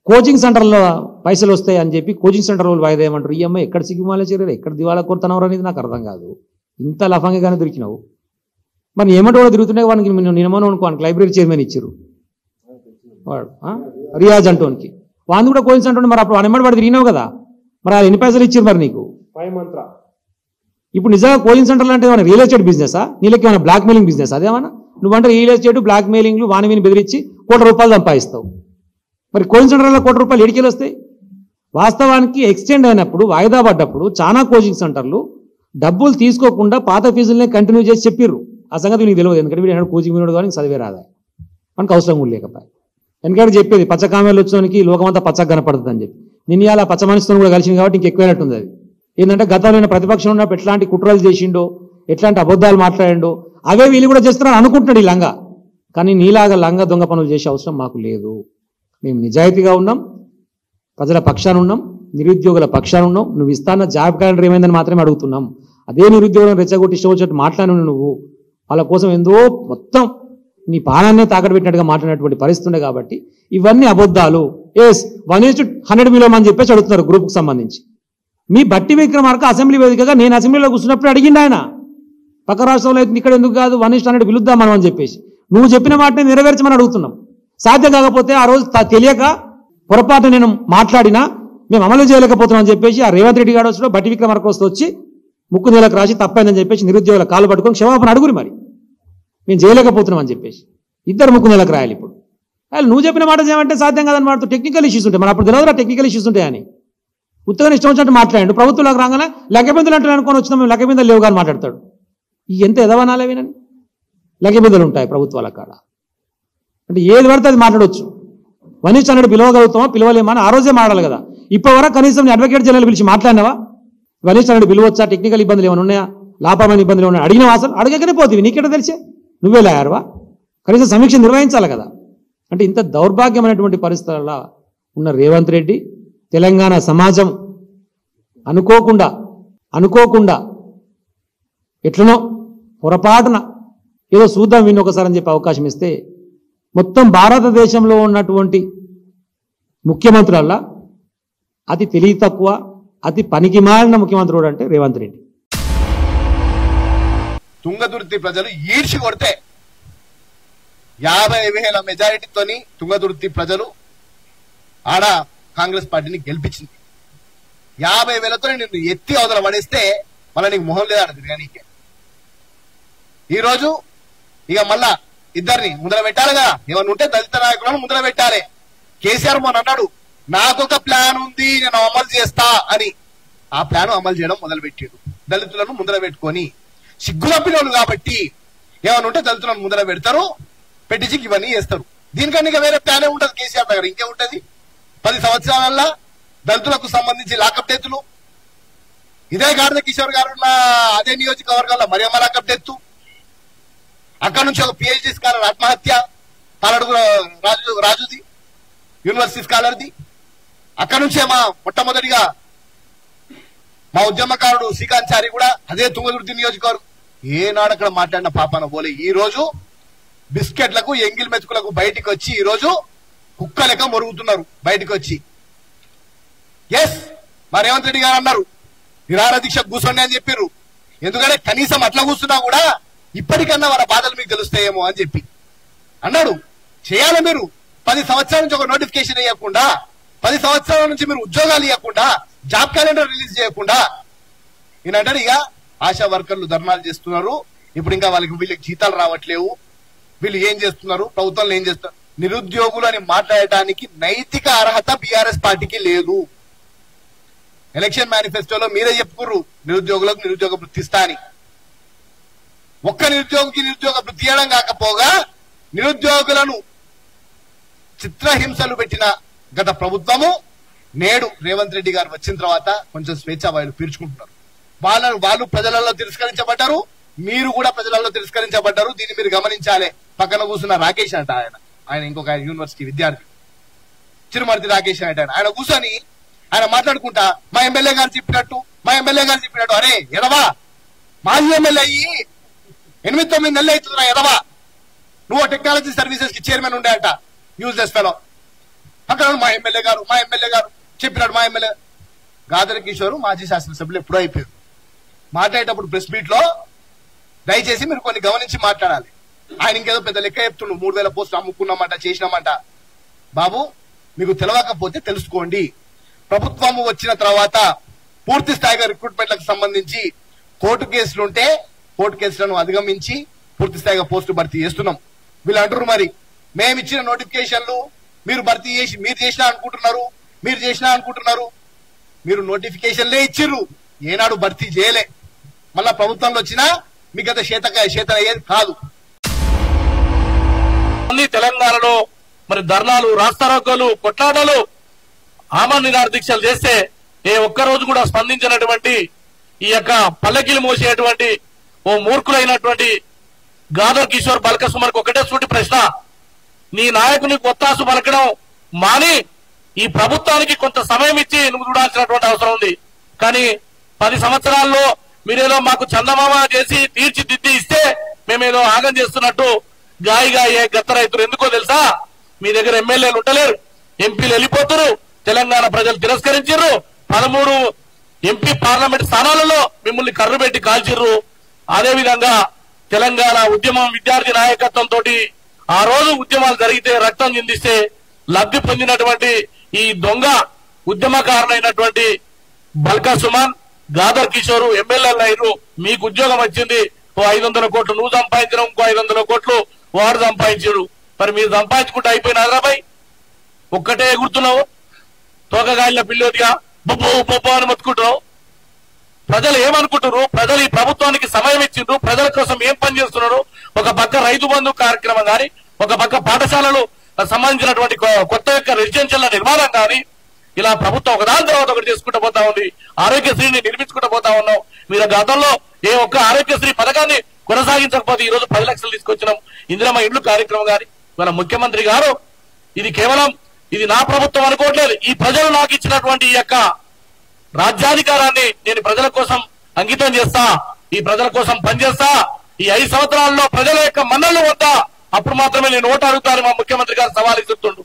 Coaching సెంటర్లో పైసలు వస్తాయి అని చెప్పి కోచింగ్ సెంటర్ వాళ్ళు వాయిదా ఏమంటారు? ఈ అమ్మాయి ఎక్కడ సిగ్గుమాల చేరారు, ఎక్కడ దివాళా కొడుతున్నావు అనేది నాకు అర్థం కాదు. ఇంత లఫంగానే దొరికినావు. మరి ఏమంటే కూడా తిరుగుతున్నాయి. వానికి నియమనం అనుకోనికి లైబ్రరీ చైర్మన్ ఇచ్చారు వాడు రియాజ్ అంటోనికి. వాడిని కూడా కోచింగ్ సెంటర్. మరి అప్పుడు వాడు వాడు తిరిగినావు కదా, మరి ఎన్ని పైసలు ఇచ్చారు మరి నీకు? ఇప్పుడు నిజంగా కోచింగ్ సెంటర్లు అంటే ఏమైనా రియల్ ఎస్టేట్ బిజినెసా? నీళ్ళకి ఏమైనా బ్లాక్ మెయిలింగ్ బిజినెస్? అదేమన్నా నువ్వంటే రియల్ ఎస్టేట్ బ్లాక్ మెయిలింగ్లు వాని విని బెదిరించి ₹1,00,00,000 సంపాదిస్తావు. మరి కోచింగ్ సెంటర్లో ₹1,00,00,000 ఎడికెళ్ళి వస్తాయి? వాస్తవానికి ఎక్స్టెండ్ అయినప్పుడు వాయిదా పడ్డప్పుడు చాలా కోచింగ్ సెంటర్లు డబ్బులు తీసుకోకుండా పాత ఫీజులనే కంటిన్యూ చేసి చెప్పిర్రు. ఆ సంగతి నీకు తెలియదు. ఎందుకంటే వీడు కోచింగ్ వినోడు కానీ చదివే రాదా, మనకు అవసరం కూడా లేకపోయి. ఎందుకంటే చెప్పేది పచ్చకామెలు వచ్చేవానికి లోకమంతా పచ్చగా కనపడుతుంది అని చెప్పి. నేను ఇలా పచ్చ మనిషితో కూడా కలిసింది కాబట్టి ఇంకెక్కువైనట్టుంది. అది ఏంటంటే గతంలో ప్రతిపక్షం ఉన్నప్పుడు ఎట్లాంటి కుట్రలు చేసిండో, ఎట్లాంటి అబద్ధాలు మాట్లాడిండో అవే వీళ్ళు కూడా చేస్తున్నారని అనుకుంటున్నాడు ఈ లంగా. కానీ నీలాగా లంగా దొంగ పనులు చేసే అవసరం మాకు లేదు. మేము నిజాయితీగా ఉన్నాం, ప్రజల పక్షాన ఉన్నాం, నిరుద్యోగుల పక్షాన ఉన్నాం. నువ్వు ఇస్తాన్న జాబ్ క్యాలెండర్ ఏమైందని మాత్రమే అడుగుతున్నాం. అదే నిరుద్యోగులను రెచ్చగొట్టి ఇష్టం వచ్చినట్టు మాట్లాడిన నువ్వు వాళ్ళ కోసం ఎంతో మొత్తం నీ పానాన్నే తాకట్టు పెట్టినట్టుగా మాట్లాడినటువంటి పరిస్థితి ఉండే. కాబట్టి ఇవన్నీ అబద్ధాలు. 1:100 మిలియన్ అని చెప్పేసి అడుగుతున్నారు గ్రూప్కి సంబంధించి. మీ బట్టి విక్రమార్క అసెంబ్లీ వేదికగా నేను అసెంబ్లీలో కూర్చున్నప్పుడు అడిగిండు ఆయన, పక్క రాష్ట్రంలో అయితే ఇక్కడ ఎందుకు కాదు 1:100 పిలుద్దాం మనం అని చెప్పేసి. నువ్వు చెప్పిన మాటని నెరవేర్చమని అడుగుతున్నాం. సాధ్యం కాకపోతే ఆ రోజు తెలియక పొరపాటు నేను మాట్లాడినా మేము అమలు చేయలేకపోతున్నాం అని చెప్పేసి ఆ రేవంత్ రెడ్డి గారు వచ్చి బట్టి విక్రమార్క వస్తూ వచ్చి ముక్కు నేలకు రాసి తప్పైందని చెప్పేసి నిరుద్యోగుల కాలు పట్టుకొని క్షమాపణ అడుగురి. మరి మేము చేయలేకపోతున్నాం అని చెప్పేసి ఇద్దరు ముక్కు నేలకు రాయాలి. ఇప్పుడు నువ్వు చెప్పిన మాట చేయమంటే సాధ్యం కాదని మాట్లాడుతూ టెక్నికల్ ఇష్యూస్ ఉంటాయి. మరి అప్పుడు తెలియదురా టెక్నికల్ ఇష్యూస్ ఉంటాయని. ఉత్తగా ఇష్టం వచ్చినట్టు మాట్లాడండి. ప్రభుత్వంలోకి రాగానే లెక్కబిందులు అంటే అనుకొని వచ్చినా మేము లెక్కబిందులు లేవు కానీ మాట్లాడతాడు. ఎంత ఎదవనాలే వినని లెక్కబిందులు ఉంటాయి ప్రభుత్వాల కాడ. అంటే ఏది పడితే అది మాట్లాడవచ్చు. 1:100 పిలవగలుగుతామా పిలవలేమా అని ఆ రోజే మాట్లాడాలి కదా. ఇప్పటివరకు కనీసం నీ అడ్వకేట్ జనరల్ పిలిచి మాట్లాడినావా? 1:100 పిలవచ్చా, టెక్నికల్ ఇబ్బందులు ఏమైనా ఉన్నాయా, లాభమైన ఇబ్బందులు ఏమైనా అడిగినావా? అసలు అడగకనే పోతుంది. నీకెట తెలిసే? నువ్వే లాయర్వా? కనీసం సమీక్ష నిర్వహించాలి కదా. అంటే ఇంత దౌర్భాగ్యమైనటువంటి పరిస్థితులలో ఉన్న రేవంత్ రెడ్డి తెలంగాణ సమాజం అనుకోకుండా ఎట్లనో పొరపాటున ఏదో చూద్దాం విని ఒకసారి అని చెప్పి అవకాశం ఇస్తే మొత్తం భారతదేశంలో ఉన్నటువంటి ముఖ్యమంత్రులల్లా అతి తెలివి తక్కువ, అతి పనికి మాలిన ముఖ్యమంత్రుడు అంటే రేవంత్ రెడ్డి. తుంగతుర్తి ప్రజలు ఈడ్చి కొడితే 50,000 మెజారిటీతోని తుంగతుర్తి ప్రజలు ఆడ కాంగ్రెస్ పార్టీని గెలిపించింది. 50,000తో నిన్ను ఎత్తి అవతల పడేస్తే మళ్ళీ నీకు మొహం లేదా తిరిగా నీకే. ఈ రోజు ఇక మళ్ళా ఇద్దరిని ముందర పెట్టాలి కదా. ఏమన్నా ఉంటే దళిత నాయకులను ముందర పెట్టాలి. కేసీఆర్ మొన్న అన్నాడు నాకొక ప్లాన్ ఉంది నేను అమలు చేస్తా అని. ఆ ప్లాన్ అమలు చేయడం మొదలు పెట్టాడు. దళితులను ముందర పెట్టుకొని సిగ్గులప్పినోళ్ళు కాబట్టి ఏమన్నా ఉంటే దళితులను ముందర పెడతారు, పెట్టించి ఇవన్నీ చేస్తారు. దీనికన్నా ఇక వేరే ప్లానే ఉంటుంది కేసీఆర్ దగ్గర. ఇంకేముంటది? 10 సంవత్సరాలల్లా దళితులకు సంబంధించి లాకప్ డెత్తులు, ఇదే గాడిద కిషోర్ గారు ఉన్న అదే నియోజకవర్గాల్లో మరియమ్మ లాకప్ డెత్తు, అక్కడ నుంచి ఒక పిహెచ్డి స్కాలర్ ఆత్మహత్య, పాలడుగు రాజుది యూనివర్సిటీ స్కాలర్ది. అక్కడ నుంచే మొట్టమొదటిగా మా ఉద్యమకారుడు శ్రీకాంత్ చారి కూడా అదే తుంగతుర్తి నియోజకవర్గం. ఏనాడు అక్కడ మాట్లాడిన పాపాన పోలే. ఈ రోజు బిస్కెట్లకు ఎంగిల్ మెతుకులకు బయటికి వచ్చి ఈ రోజు కుక్క లెక్క మొరుగుతున్నారు బయటకు వచ్చి. మా రేవంత్ రెడ్డి గారు అన్నారు నిరాహార దీక్ష కూర్చోండి అని చెప్పారు. ఎందుకంటే కనీసం అట్లా కూర్చున్నా కూడా ఇప్పటికన్నా వాళ్ళ బాధలు మీకు తెలుస్తాయేమో అని చెప్పి అన్నాడు. చేయాలి మీరు. 10 సంవత్సరాల నుంచి ఒక నోటిఫికేషన్ ఇవ్వకుండా, 10 సంవత్సరాల నుంచి మీరు ఉద్యోగాలు ఇవ్వకుండా, జాబ్ క్యాలెండర్ రిలీజ్ చేయకుండా ఈయనంటాడు ఇక ఆశా వర్కర్లు ధర్నాలు చేస్తున్నారు. ఇప్పుడు ఇంకా వీళ్ళకి జీతాలు రావట్లేవు, వీళ్ళు ఏం చేస్తున్నారు, ప్రభుత్వంలో ఏం చేస్తున్నారు. నిరుద్యోగులు అని మాట్లాడటానికి నైతిక అర్హత బీఆర్ఎస్ పార్టీకి లేదు. ఎలక్షన్ మేనిఫెస్టోలో మీరే చెప్పుకుర్రు నిరుద్యోగులకు నిరుద్యోగ వృత్తి ఇస్తా అని. ఒక్క నిరుద్యోగికి నిరుద్యోగ వృత్తి ఇవ్వడం కాకపోగా నిరుద్యోగులను చిత్రహింసలు పెట్టిన గత ప్రభుత్వము నేడు రేవంత్ రెడ్డి గారు వచ్చిన తర్వాత కొంచెం స్వేచ్ఛా వాయులు పీల్చుకుంటున్నారు. వాళ్ళు ప్రజలలో తిరస్కరించబడ్డారు, మీరు కూడా ప్రజలలో తిరస్కరించబడ్డారు. దీన్ని మీరు గమనించాలి. పక్కన కూర్చున్న రాకేష్ అంట, ఆయన ఇంకొక యూనివర్సిటీ విద్యార్థి, చిరుమర్తి రాకేష్ అంట. ఆయన కూర్చొని ఆయన మాట్లాడుకుంటా మా ఎమ్మెల్యే గారు చెప్పినట్టు అరే ఎదవా, మాజీ ఎమ్మెల్యే అయ్యి 8-9 నెలలు అవుతుందిరా ఎదవా, నువ్వు టెక్నాలజీ సర్వీసెస్ కి చైర్మన్ ఉండే అంట, యూజ్లెస్ ఫెలో. అక్కడ మా ఎమ్మెల్యే గారు చెప్పినాడు. మా ఎమ్మెల్యే గాదర్ కిషోర్ మాజీ శాసనసభ్యులు ఎప్పుడో అయిపోయారు. మాట్లాడేటప్పుడు ప్రెస్ మీట్ లో దయచేసి మీరు కొన్ని గమనించి మాట్లాడాలి. ఆయన ఇంకేదో పెద్ద లెక్క చెప్తుండు, 3000 పోస్టులు అమ్ముకున్నామంట, చేసినామంట. బాబు, మీకు తెలవకపోతే తెలుసుకోండి. ప్రభుత్వము వచ్చిన తర్వాత పూర్తి స్థాయిగా రిక్రూట్మెంట్లకు సంబంధించి కోర్టు కేసులుంటే కోర్టు కేసులను అధిగమించి పూర్తి స్థాయిగా పోస్టు భర్తీ చేస్తున్నాం. వీళ్ళు అంటారు మరి మేమిచ్చిన నోటిఫికేషన్లు మీరు భర్తీ చేసి మీరు చేసినా అనుకుంటున్నారు. మీరు నోటిఫికేషన్లే ఇచ్చిర్రు, ఏనాడు భర్తీ చేయలే. మళ్ళా ప్రభుత్వంలో వచ్చినా మీకు అంత చేత అయ్యేది కాదు. తెలంగాణలో మరి ధర్నాలు, రాస్తారోకోలు, కొట్లాటలు, ఆమరణ నిరాహార దీక్షలు చేస్తే ఏ ఒక్కరోజు కూడా స్పందించినటువంటి ఈ యొక్క పల్లకిలు మోసేటువంటి ఓ మూర్ఖులైనటువంటి గాదర్ కిషోర్ బల్కసుమన్కి ఒకటే సూటి ప్రశ్న. నీ నాయకునికి ఒత్తాసు పలకడం మాని ఈ ప్రభుత్వానికి కొంత సమయం ఇచ్చి నువ్వు చూడాల్సినటువంటి అవసరం ఉంది. కానీ 10 సంవత్సరాల్లో మీరేదో మాకు చందమామ చేసి తీర్చిదిద్ది ఇస్తే మేమేదో ఆగం చేస్తున్నట్టు గాయిగా ఏ గత్త రైతులు. ఎందుకో తెలుసా? మీ దగ్గర ఎమ్మెల్యేలు ఉండలేరు, ఎంపీలు వెళ్ళిపోతారు. తెలంగాణ ప్రజలు తిరస్కరించారు. 13 ఎంపీ పార్లమెంట్ స్థానాలలో మిమ్మల్ని కర్రు పెట్టి కాల్చిర్రు. అదేవిధంగా తెలంగాణ ఉద్యమం విద్యార్థి నాయకత్వంతో ఆ రోజు ఉద్యమాలు జరిగితే రక్తం చిందిస్తే లబ్ధి పొందినటువంటి ఈ దొంగ ఉద్యమకారులైనటువంటి బల్కసుమన్, గాదర్ కిషోర్ ఎమ్మెల్యేలు అయ్యారు. మీకు ఉద్యోగం వచ్చింది, ఓ 500 కోట్లు నువ్వు సంపాదించడం, ఇంకో 500 కోట్లు వాడు సంపాదించాడు. మరి మీరు సంపాదించుకుంటే అయిపోయిన హైదరాబాద్ ఒక్కటే ఎగురుతున్నావు, తోకగాలిన పిల్లోదిగా బొబ్బో అని మొత్తుకుంటున్నావు. ప్రజలు ఏమనుకుంటున్నారు? ప్రజలు ఈ ప్రభుత్వానికి సమయం ఇచ్చిండ్రు, ప్రజల కోసం ఏం పని చేస్తున్నారు? ఒక పక్క రైతు బంధు కార్యక్రమం గాని, ఒక పక్క పాఠశాలలు సంబంధించినటువంటి కొత్త యొక్క రెసిడెన్షియల్ నిర్మాణం కానీ, ఇలా ప్రభుత్వం ఒకదాని తర్వాత ఒకటి చేసుకుంటూ పోతా ఉంది. ఆరోగ్యశ్రీని నిర్మించుకుంటూ పోతా ఉన్నాం. మీరు గతంలో ఏ ఒక్క ఆరోగ్యశ్రీ పథకాన్ని కొనసాగించకపోతే ఈ రోజు 10 లక్షలు తీసుకొచ్చినాం. ఇందిరమ్మ ఇండ్లు కార్యక్రమం గాని, మన ముఖ్యమంత్రి గారు ఇది కేవలం ఇది నా ప్రభుత్వం అనుకోవట్లేదు. ఈ ప్రజలు నాకు ఇచ్చినటువంటి ఈ యొక్క రాజ్యాధికారాన్ని నేను ప్రజల కోసం అంకితం చేస్తా, ఈ ప్రజల కోసం పనిచేస్తా. ఈ 5 సంవత్సరాల్లో ప్రజల యొక్క మన్నలు వద్దా, అప్పుడు మాత్రమే నేను ఓటు అడుగుతాను మా ముఖ్యమంత్రి గారు సవాల్ ఇస్తుండు.